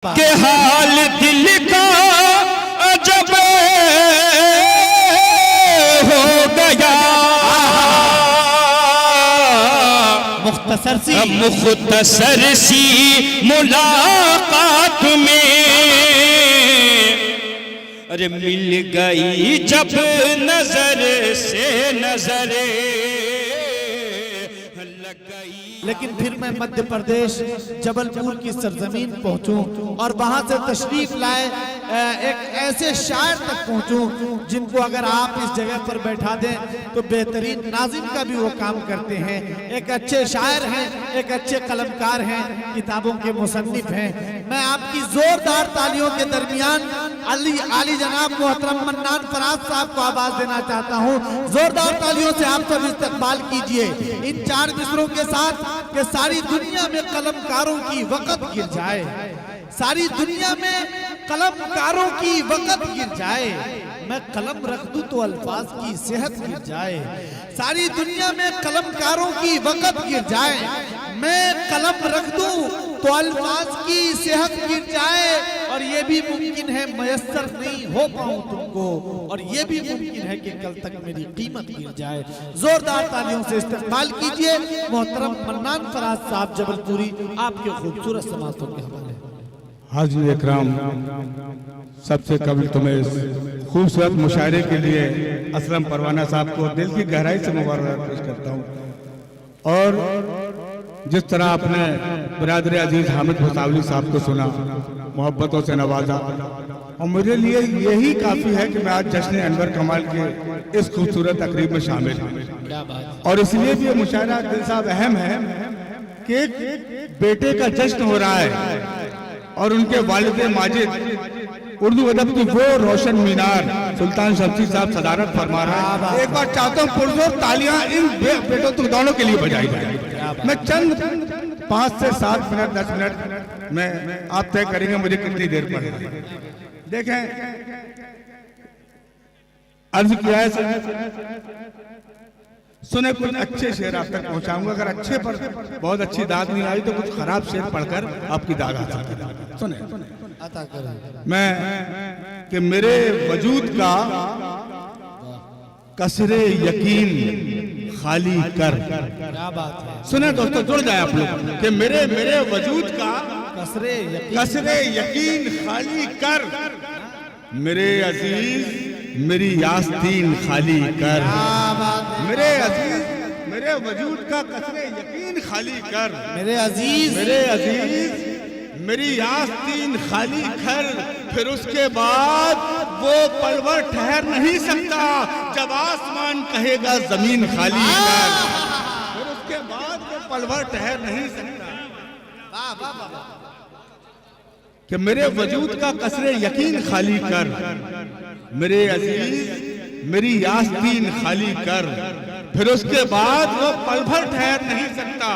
के हाल दिल का अजब हो गया। मुख्तसर सी मुलाकात में अरे मिल गई जब नजर से नजर लग गई। लेकिन फिर मैं मध्य प्रदेश जबलपुर की सरजमीन पहुंचूं और वहां से तशरीफ लाए एक ऐसे शायर तक पहुंचूं जिनको अगर आप इस जगह पर बैठा दें तो बेहतरीन नाज़िम का भी वो काम करते हैं। एक अच्छे शायर हैं, एक अच्छे कलमकार हैं, किताबों के मुसन्निफ हैं। मैं आपकी जोरदार तालियों के दरमियान आली जनाब मोहतरम मन्नान फराज साहब को आवाज देना चाहता हूँ। जोरदार तालियों से आप सब इस्तकबाल कीजिए इन चार मिसरों के साथ कि सारी दुनिया में कलमकारों की वक़्त गिर जाए, सारी दुनिया में कलमकारों की वक़्त गिर जाए, मैं कलम रख दूं तो अल्फाज की सेहत गिर जाए। सारी दुनिया में कलमकारों की वक़्त गिर जाए, मैं कलम रख दूं तो अल्फाज की सेहत गिर जाए। और ये भी मुमकिन है मयस्सर नहीं हो पाऊं तुमको, और ये भी मुमकिन है कि कल तक मेरी कीमत गिर जाए। जोरदार तालियों से इस्तेमाल कीजिए मोहतरम मन्नान फराज साहब जबलपुरी, आपके खूबसूरत समातों के हवाले। हाजी इकराम, सबसे कबल तुम्हें इस खूबसूरत मुशायरे के लिए असलम परवाना साहब को दिल की गहराई से मुबारक पेश करता हूँ। और जिस तरह आपने बिरादर अजीज हामिद भुसावली साहब को सुना, मोहब्बतों से नवाजा, और मेरे लिए यही काफ़ी है कि मैं आज जश्न अनवर कमाल के इस खूबसूरत तकरीब में शामिल हूँ। और इसलिए भी ये मुशायरा दिल साहब अहम है कि एक बेटे का जश्न हो रहा है और उनके वालिद माजिद उर्दू अदब की वो रोशन मीनार सुल्तान शमसी साहब सदारत फरमा रहा है। एक बार चाहता हूँ पुरजोर तालियां इन बेटों तुगदानों के लिए बजाई जाए। मैं चंद 5 से 7 मिनट 10 मिनट में आप तय करेंगे मुझे कितनी देर पड़ेगी। देखें, अर्ज किया है सुने, कुछ अच्छे शेर आप तक पहुंचाऊंगा। अगर अच्छे पर बहुत अच्छी दाद नहीं आई तो कुछ खराब शेर पढ़कर आपकी दाद आ सकती है। सुने मैं कि मेरे वजूद का कसरे यकीन खाली कर। क्या बात है, सुने दोस्तों, जुड़ जाए आप लोग कि मेरे वजूद का कसरे यकीन खाली कर, मेरे अजीज मेरी आस्तीन खाली कर। मेरे अजीज मेरे वजूद का कसरे यकीन खाली कर, मेरे अजीज मेरी आस्तीन खाली कर। फिर उसके बाद वो पलवर ठहर नहीं सकता जब आसमान कहेगा जमीन खाली कर। फिर उसके बाद वो पलवर ठहर नहीं सकता कि मेरे वजूद का कसरे यकीन खाली कर, मेरे अजीज मेरी आस्तीन खाली कर। फिर उसके बाद वो पल भर ठहर नहीं सकता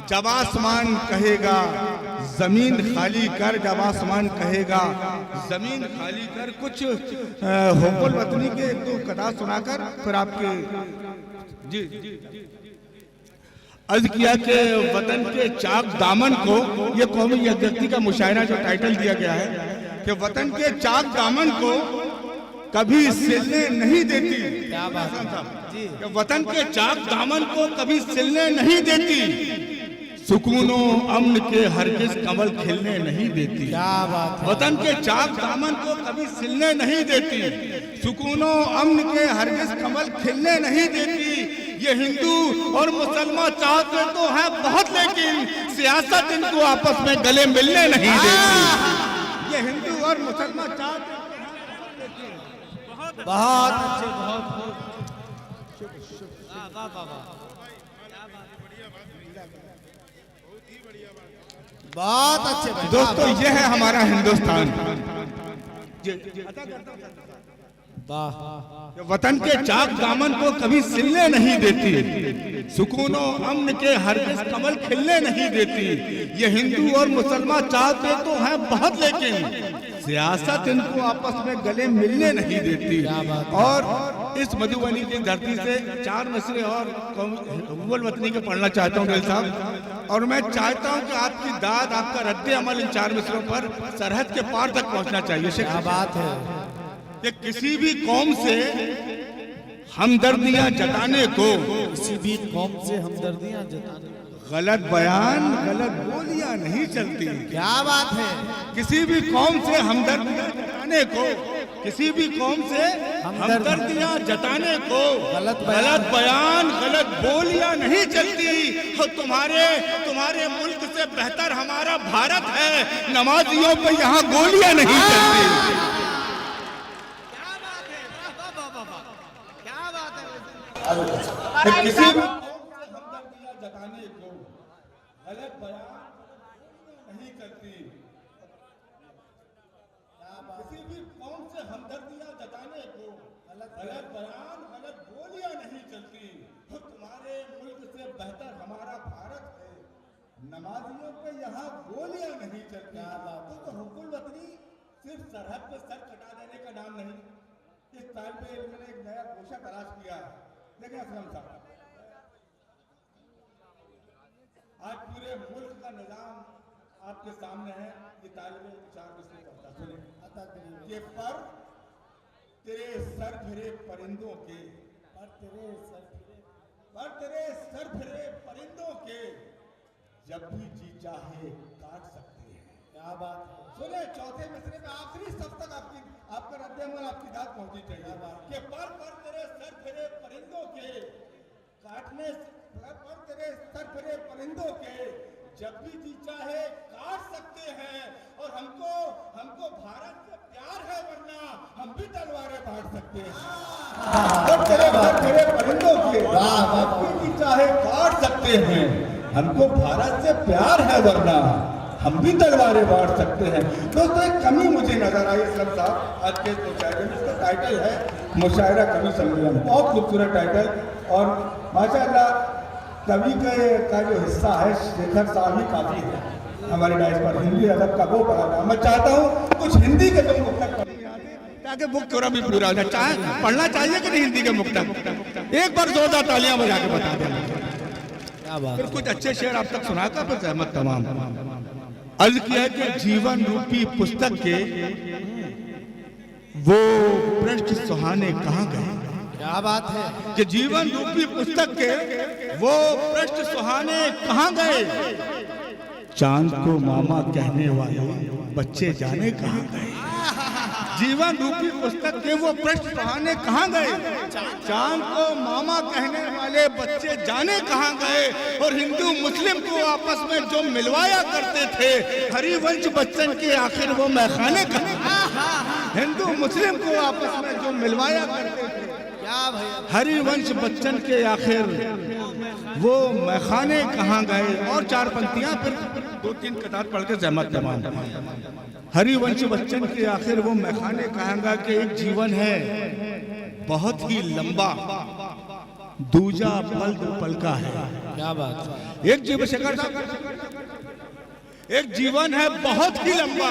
जब आसमान कहेगा जमीन खाली कर, जब आसमान कहेगा जमीन खाली कर। कुछ हुब्बुल वतनी के एक दो कथा सुनाकर फिर आपके जी अर्ज किया कि वतन के चाक दामन को, ये कौमी यकजहती का मुशायरा जो टाइटल दिया गया है कि वतन के चाक दामन को कभी सिलने नहीं देती। क्या बात है, वतन के चाक दामन को कभी सिलने नहीं देती, सुकूनो अमन के हरगिज कमल खिलने नहीं देती। क्या बात है, वतन के चाक दामन को कभी सिलने नहीं देती, सुकूनो अमन के हरगिज कमल खिलने नहीं देती। ये हिंदू और मुसलमान चाहते तो है बहुत, लेकिन सियासत इनको आपस में गले मिलने नहीं देती। ये हिंदू और मुसलमान चाहते बहुत अच्छे, बहुत अच्छे दोस्तों, ये है हमारा हिंदुस्तान। वतन के चाक दामन को कभी सिलने नहीं देती, सुकूनो अमन के हरगिज कमल खिलने नहीं देती। ये हिंदू और मुसलमान चाहते तो हैं बहुत, लेकिन सियासत इनको आपस में गले मिलने नहीं देती। और इस मधुबनी की धरती से 4 मिसरे और हुब्बुल वतनी के पढ़ना चाहता हूँ दिल साहब। और मैं चाहता हूं कि आपकी दाद, आपका रद्द अमल इन 4 मिसरों पर सरहद के पार तक पहुंचना चाहिए। क्या बात है। कि किसी भी कौम से हमदर्दियां जताने को, किसी भी कौम से हमदर्दियां जताने, गलत बयान, गलत बोलियां नहीं चलती। क्या बात है। किसी भी कौम से हमदर्दियां जताने को, किसी भी कौम से हमदर्दियां जताने को गलत बयान, गलत बोलियां नहीं चलती। और तुम्हारे मुल्क से बेहतर हमारा भारत है। नमाजियों पे यहाँ गोलियां नहीं चलती। क्या बात है। क्या बात है। किसी भी हमदर्दियां जताने को गलत बयान नहीं करती। किसी भी कौम से हमदर्दियां जताने को गलत बयान, गलत बोलियां नहीं चलती। तो तुम्हारे मुल्क से बेहतर हमारा भारत है। नमाजियों पे यहाँ गोलियां नहीं चलती। तो हुकुल वतनी सिर्फ सरहद पे सर कटा देने का नाम नहीं। इस साल पे इन्होंने एक नया गोशा तलाश किया है। देखें असलम साहब, आज पूरे मुल्क का निजाम आपके सामने है। ये तालिब 4 मिसरे पढ़ता, सुने। ये पर तेरे सर फिरे परिंदों के, पर तेरे सर फिरे परिंदों के, जब भी जी चाहे काट सकते हैं। क्या बात है। सुने, चौथे मिसरे में आखिरी सब तक आपका रद्द-ए-अमल, आपकी दाद पहुंचनी चाहिए कि पर तेरे सर फिरे परिंदों के, काटने पर तेरे सर फिरे परिंदों के, जब भी जी चाहे काट सकते हैं। और हमको भारत से प्यार है, वरना हम भी तलवारें बांट सकते हैं। पर तेरे सर फिरे परिंदों के, जब भी जी चाहे काट सकते हैं। हमको भारत से प्यार है, वरना हम भी तलवारें बांट सकते हैं। दोस्तों, एक कमी मुझे नजर आई असलम साहब आज के मुशायरे में। इसका टाइटल है मुशायरा कवि सम्मेलन। बहुत खूबसूरत टाइटल। और माशाअल्लाह कवि का जो हिस्सा है शेखर साहब ही काफी है हमारे डाइस पर। हिंदी अदब का वो पढ़ा। मैं चाहता हूँ कुछ हिंदी के तुम मुक्तक पढ़ ताकि बुक थोड़ा भी पूरा हो जाए। पढ़ना चाहिए कि नहीं हिंदी के मुक्तक? एक बार जोरदार तालियां बजा के बता दें। क्या बात। फिर कुछ अच्छे शेर आप तक सुनाकर फिर सहमत तमाम। अर्ज किया कि जीवन रूपी पुस्तक के वो पृष्ठ सुहाने कहाँ गए। क्या बात है। कि जीवन रूपी पुस्तक के वो पृष्ठ सुहाने कहाँ गए। चांद को मामा कहने वाले बच्चे जाने कहाँ गए। जीवन रूपी पुस्तक के वो पृष्ठ सुहाने कहाँ गए। चांद को मामा कहने वाले बच्चे जाने कहाँ गए। और हिंदू मुस्लिम को आपस में जो मिलवाया करते थे हरिवंश बच्चन के, आखिर वो मैखाने कहाँ। हिंदू मुस्लिम को आपस में जो मिलवाया करते थे हरिवंश बच्चन के, आखिर वो मैखाने कहाँ गए। और 4 पंक्तियां, फिर 2-3 कतार पढ़ के सहमत तमाम। हरिवंश बच्चन के, आखिर वो मैखाने कहाँ गए। कि एक जीवन है बहुत ही लंबा, दूजा पल का है। क्या बात। एक जीवन शेखर साहब, एक जीवन है बहुत ही लंबा,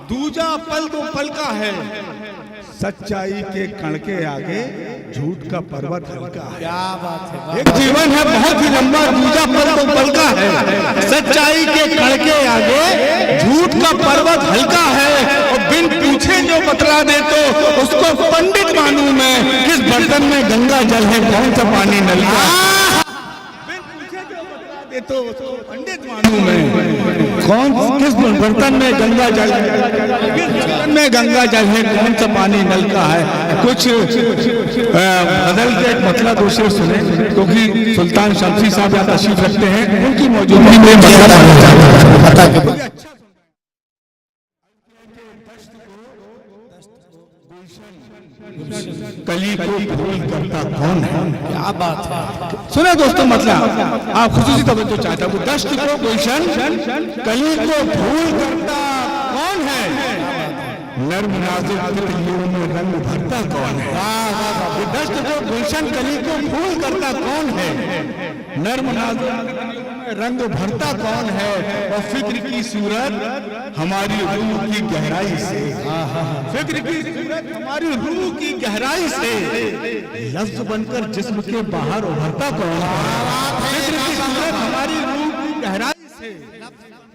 दूजा पल का है। सच्चाई के कण के आगे झूठ का पर्वत हल्का है। क्या बात है। एक जीवन है बहुत ही लंबा, दूजा पल का है। सच्चाई के कण के आगे झूठ का पर्वत हल्का है। और बिन पूछे जो बतला दे तो उसको पंडित मानूं मैं। किस बर्तन में गंगा जल है, कौन सा पानी नलका। बिन पूछे जो बतला दे तो उसको पंडित मानूं मैं। किस बर्तन में गंगा जल है, किस बर्तन में गंगा जल है, कौन सा पानी नल का है। कुछ बदल के एक मतलब दूसरे सुने, क्योंकि सुल्तान शमसी साहब यहाँ तशरीफ रखते हैं, उनकी मौजूदगी में कली को भूल करता कौन है। क्या बात है। सुने दोस्तों, मतलब आप खुशी तवज्जो चाहता हूँ। दश्त को गुलशन, कली को भूल करता कौन है। नर्म नाजुक तितलियों में रंग भरता कौन है। दश्त को गुलशन, कली को भूल करता कौन है। नर्म नाजुक रंग भरता कौन है। और फिक्र की सूरत हमारी रूह की गहराई से, फिक्र की सूरत हमारी रूह की गहराई से लफ्ज बनकर जिस्म के बाहर उभरता कौन है। फिक्र की सूरत हमारी रूह की गहराई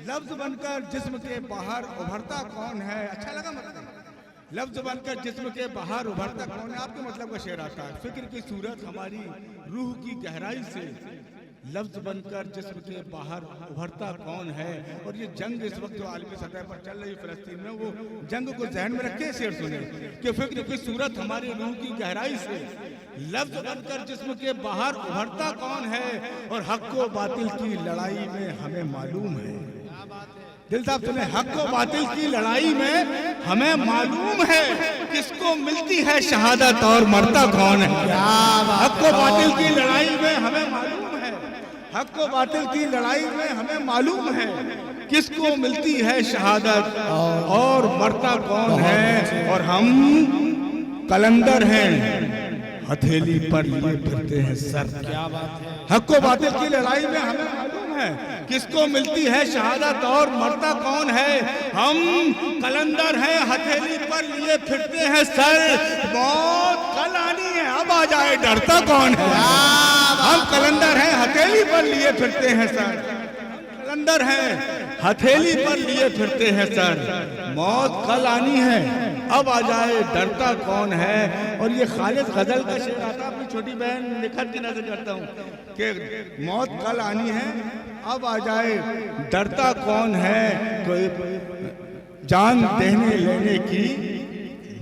लफ्ज बनकर जिस्म के बाहर उभरता कौन है। अच्छा लगा मतलब, लफ्ज बनकर जिस्म के बाहर उभरता कौन है। आपके मतलब का शेर आता है, फिक्र की सूरत हमारी रूह की गहराई से, लफ्ज बनकर जिस्म के बाहर उभरता कौन है। और ये जंग इस वक्त जो आलमी सतह पर चल रही फिलिस्तीन में, वो जंग को जहन में रखे शेर सुने कि फिक्र की सूरत हमारी रूह की गहराई से, लफ्ज बनकर जिस्म के बाहर उभरता कौन है। और हक व बातिल की लड़ाई में हमें मालूम है। दिल साहब सुने, हक व बातिल की लड़ाई में हमें मालूम है किसको मिलती है शहादत और मरता कौन है। हक व बातिल की लड़ाई में हमें मालूम है, हक व बातिल की लड़ाई में हमें मालूम है किसको मिलती है शहादत और मरता कौन है। और हम कलंदर हैं, हथेली पर लिए फिरते हैं सर। क्या बात है। हक व बातिल की लड़ाई में हमें मालूम है किसको मिलती है शहादत और मरता कौन है। हम कलंदर हैं, हथेली पर लिए फिरते हैं सर। मौत कल आनी है, अब आ जाए डरता कौन है। हम कलंदर हैं, हथेली पर लिए फिरते हैं सर। कलंदर हैं, हथेली पर लिए फिरते हैं सर। मौत कल आनी है, अब आ जाए डरता कौन है। और ये खालिद गजल का शेर आता, अपनी छोटी बहन निखत की नजर करता हूँ कि मौत कल आनी है, अब आ जाए डरता कौन है। कोई जान देने लेने की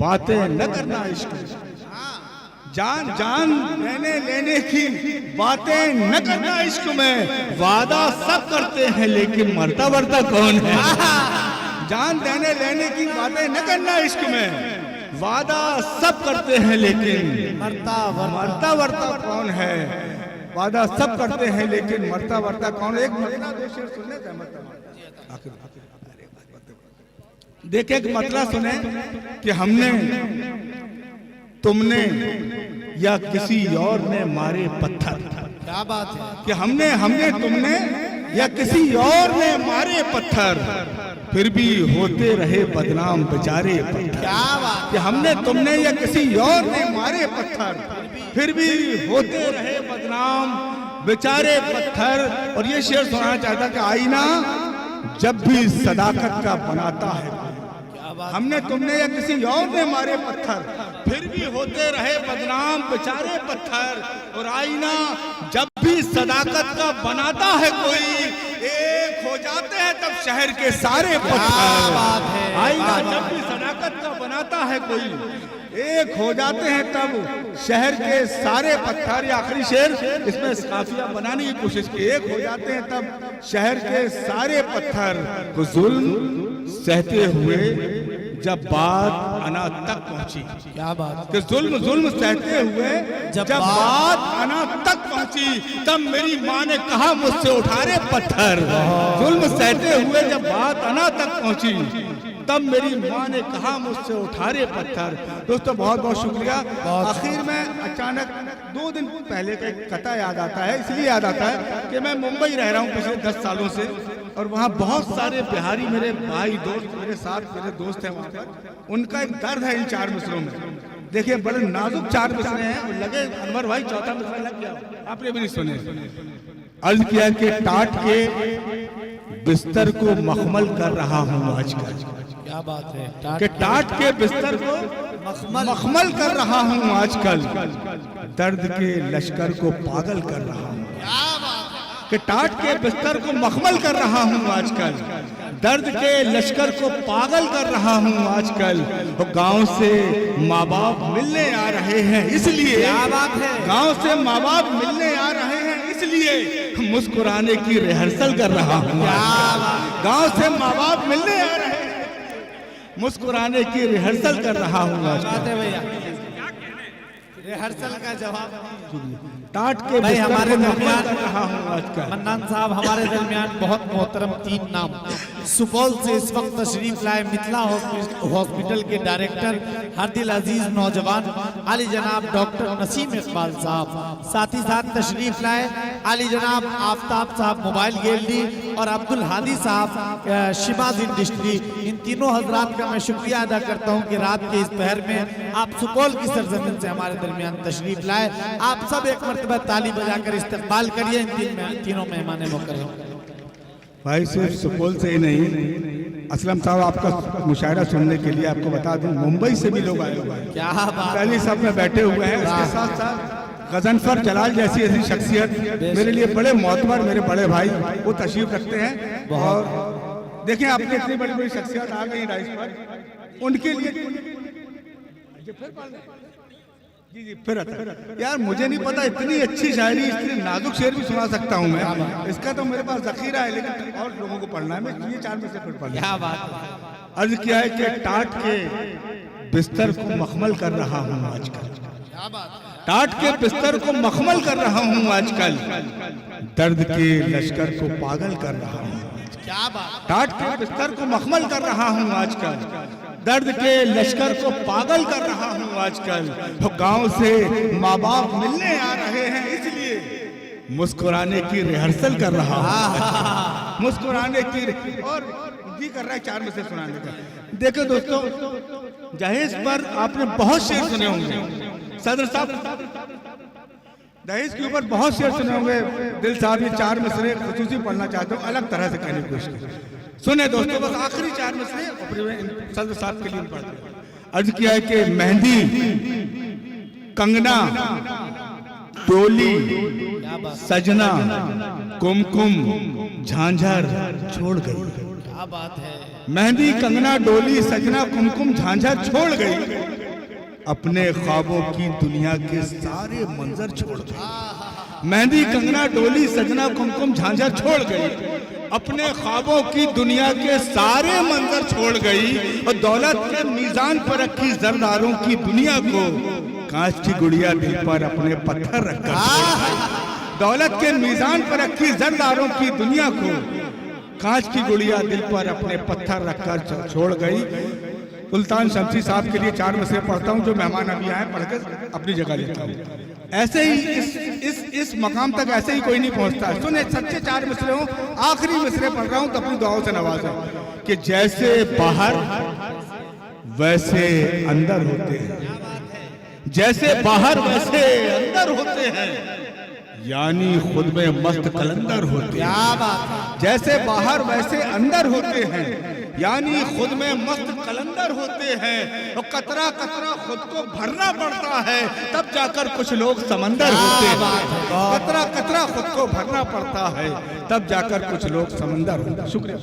बातें न करना इश्क, जान देने लेने की बातें न करना इश्क में। वादा सब करते हैं लेकिन मरता वरता कौन है। जान देने लेने की बातें न करना इश्क में, वादा सब करते हैं लेकिन मरता वरता कौन है। वादा सब करते हैं लेकिन मरता वरता कौन है। एक मतलब दो शेर सुनने का मतलब, देखे एक मतलब सुने कि हमने तुमने या किसी और ने मारे पत्थर। क्या बात है। कि हमने तुमने या किसी और ने मारे पत्थर, फिर भी होते रहे बदनाम बेचारे पत्थर। क्या बात। कि हमने तुमने या किसी और ने मारे पत्थर, फिर भी होते रहे बदनाम बेचारे पत्थर। और ये शेर सुनाना चाहता कि आईना जब भी सदाकत का बनाता है, हमने तुमने या किसी और ने मारे पत्थर, फिर भी होते रहे बदनाम बेचारे पत्थर। और आईना जब भी सदाकत का बनाता है कोई, एक हो जाते हैं तब शहर के सारे पत्थर। आईना जब भी सदाकत का बनाता है कोई, एक हो जाते हैं तब शहर के सारे पत्थर। ये आखिरी शेर, इसमें काफिया बनाने की कोशिश की। एक हो जाते हैं तब शहर के सारे पत्थर। तो जुल्म सहते हुए जब बात अना तक पहुंची। क्या बात। कि जुल्म सहते हुए जब बात अना तक पहुंची, तब मेरी माँ ने कहा मुझसे उठा रे पत्थर। जुल्म सहते हुए जब बात अना तक पहुंची, तब मेरी माँ ने कहा मुझसे उठा रे पत्थर। दोस्तों बहुत बहुत शुक्रिया। आखिर में अचानक 2 दिन पहले का एक कथा याद आता है, इसलिए याद आता है कि मैं मुंबई रह रहा हूँ पिछले 10 सालों से, और वहाँ बहुत सारे बिहारी मेरे भाई दोस्त, मेरे साथ मेरे दोस्त हैं वहाँ पर। उनका एक दर्द है इन 4 मिसरों में। देखिए बड़े नाजुक 4 मिसरे हैं, और लगे अनवर भाई चौथा मिसरा लग गया, आपने भी नहीं सुने। अर्ज किया कि टाट के बिस्तर को मखमल कर रहा हूँ आजकल। क्या बात है। कि टाट के बिस्तर को मखमल कर रहा हूँ आजकल, दर्द के लश्कर को पागल कर रहा हूँ। कि टाट के बिस्तर को मखमल कर रहा हूँ आजकल, दर्द के लश्कर को पागल कर रहा हूँ आजकल। तो गांव से माँ बाप मिलने आ रहे हैं इसलिए, क्या बात है। गांव से माँ बाप मिलने आ रहे हैं इसलिए मुस्कुराने की रिहर्सल कर रहा हूँ। गांव से माँ बाप मिलने आ रहे हैं, मुस्कुराने की रिहर्सल कर रहा हूँ आजकल। भैया रिहर्सल का जवाब टाट के भाई हमारे दरमियान कर रहा हूँ आजकल। मन्नान साहब हमारे दरमियान बहुत मोहतरम 3 नाम। सुपौल से इस वक्त तशरीफ लाए मिथिला हॉस्पिटल के डायरेक्टर हरदिल अजीज नौजवान आली जनाब डॉक्टर नसीम इकबाल साहब, साथ ही साथ तशरीफ लाए आली जनाब आफ्ताब साहब मोबाइल गैलरी, और अब्दुल हादी साहब शिमाज इंडस्ट्री। इन तीनों हजरात का मैं शुक्रिया अदा करता हूँ कि रात के इस पहर में आप सुपौल की सरजमीन से हमारे दरमियान तशरीफ लाए। आप सब एक मरतबा ताली बजाकर इस्तकबाल करिए इन तीनों मेहमान मुकर्रम। भाई सिर्फ सुपौल से ही नहीं, असलम साहब आपका मुशायरा सुनने के लिए आपको बता दूं मुंबई से भी लोग आए हुए हैं। क्या बात। पहली सब में बैठे हुए हैं। उसके साथ साथ गजनफर जलाल जैसी ऐसी शख्सियत मेरे लिए बड़े मोतबर, मेरे बड़े भाई, वो तशरीफ रखते हैं। और देखें आपने इतनी बड़ी बड़ी शख्सियत आ गई राइस पर, उनके लिए जी फिर यार मुझे नहीं पता इतनी अच्छी शायरी, इतनी नाजुक शेर भी सुना सकता हूँ मैं। इसका तो मेरे पास जखीरा है, लेकिन और लोगों को पढ़ना है। मैं ये 4 में से फिर पढ़ना। क्या बात। अर्ज किया है कि टाट के बिस्तर को मखमल कर रहा हूँ आजकल, टाट के बिस्तर को मखमल कर रहा हूँ आजकल, दर्द के लश्कर को पागल कर रहा हूँ। क्या बात। टाट के बिस्तर को मखमल कर रहा हूँ आजकल, दर्द के लश्कर को पागल कर रहा हूँ आजकल। तो गांव से माँ बाप मिलने आ रहे हैं, इसलिए मुस्कुराने की रिहर्सल कर रहा हूँ। मुस्कुराने की और जी कर रहा है 4 में से सुनाने का। देखो दोस्तों, जहेज पर आपने बहुत शेर सुने होंगे। सदर साहब दहेज के ऊपर बहुत शेर सुने होंगे। दिल साहब ये 4 मिसरे खुसूसी पढ़ना चाहते हो, अलग तरह से कहने की कोशिश सुने दोस्तों। बस आखिरी 4 मिसरे सदर साहब के लिए पढ़ते। अर्ज किया है कि मेहंदी, कंगना, टोली, सजना, कुमकुम, झांझर छोड़ गई। क्या बात है। मेहंदी, कंगना, डोली, सजना, कुमकुम, झांझर छोड़ गई, अपने ख्वाबों की दुनिया के सारे मंजर छोड़ गई। मेहंदी, कंगना, डोली, सजना, कुमकुम, झांझर छोड़ गई, अपने ख्वाबों की दुनिया के सारे मंजर छोड़ गई, और दौलत के मीजान पर रखी जरदारों की दुनिया को कांच की गुड़िया दिल पर अपने पत्थर रखकर छोड़ गई। दौलत के मीजान पर रखी जरदारों की दुनिया को कांच की गुड़िया दिल पर अपने पत्थर रखकर छोड़ गई। सुल्तान शमसी साहब के लिए 4 मिसरे पढ़ता हूँ, जो मेहमान अभी आए, पढ़कर अपनी जगह लेता हूँ। ऐसे ही इस मकाम तक ऐसे ही कोई नहीं पहुंचता। सुने, सच्चे 4 मिसरे हो। आखिरी मिसरे पढ़ रहा हूँ, तो अपनी दुआओं से नवाजा कि जैसे बाहर वैसे अंदर होते हैं, जैसे बाहर वैसे अंदर होते हैं, यानी खुद में मस्त कलंदर होते हैं। क्या बात। जैसे बाहर वैसे अंदर होते हैं, यानी खुद में मस्त कलंदर होते हैं, और कतरा कतरा खुद को भरना पड़ता है, तब जाकर कुछ लोग समंदर होते हैं। कतरा कतरा खुद को भरना पड़ता है, तब जाकर कुछ लोग समंदर होते हैं। शुक्रिया।